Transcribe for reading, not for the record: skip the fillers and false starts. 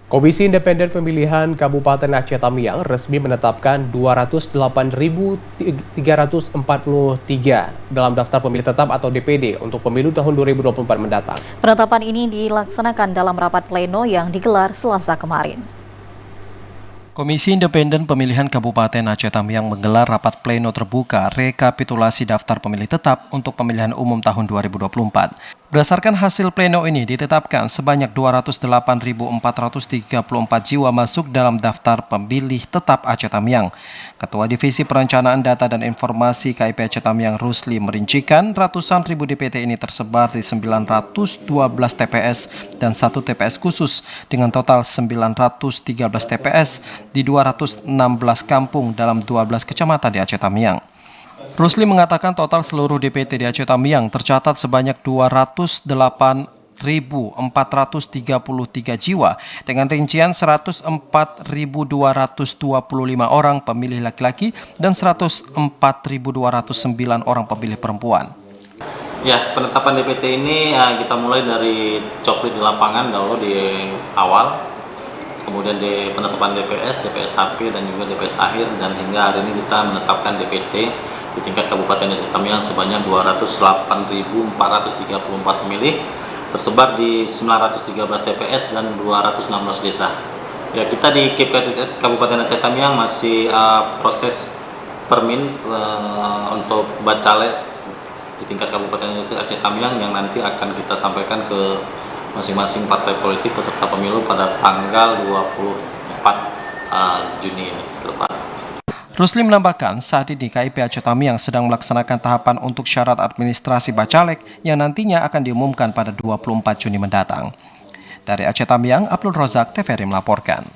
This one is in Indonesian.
Komisi Independen Pemilihan Kabupaten Aceh Tamiang resmi menetapkan 208.343 dalam daftar pemilih tetap atau DPD untuk pemilu tahun 2024 mendatang. Penetapan ini dilaksanakan dalam rapat pleno yang digelar Selasa kemarin. Komisi Independen Pemilihan Kabupaten Aceh Tamiang menggelar rapat pleno terbuka rekapitulasi daftar pemilih tetap untuk pemilihan umum tahun 2024. Berdasarkan hasil pleno ini ditetapkan sebanyak 208.434 jiwa masuk dalam daftar pemilih tetap Aceh Tamiang. Ketua Divisi Perencanaan Data dan Informasi KIP Aceh Tamiang Rusli merincikan ratusan ribu DPT ini tersebar di 912 TPS dan 1 TPS khusus dengan total 913 TPS di 216 kampung dalam 12 kecamatan di Aceh Tamiang. Rusli mengatakan total seluruh DPT di Aceh Tamiang tercatat sebanyak 208.433 jiwa dengan rincian 104.225 orang pemilih laki-laki dan 104.209 orang pemilih perempuan. Ya, penetapan DPT ini kita mulai dari coklit di lapangan dahulu di awal, kemudian di penetapan DPS, DPS HP dan juga DPS akhir, dan hingga hari ini kita menetapkan DPT di tingkat Kabupaten Aceh Tamiang sebanyak 208.434 pemilih tersebar di 913 TPS dan 216 desa. Ya, kita di KIP Kabupaten Aceh Tamiang masih proses permin untuk bacalek di tingkat Kabupaten Aceh Tamiang yang nanti akan kita sampaikan ke masing-masing partai politik peserta pemilu pada tanggal 24 Juni ini ke depan. Rusli menambahkan saat ini KIP Aceh Tamiang sedang melaksanakan tahapan untuk syarat administrasi bacalek yang nantinya akan diumumkan pada 24 Juni mendatang. Dari Aceh Tamiang, Abdul Rozak, TVRI melaporkan.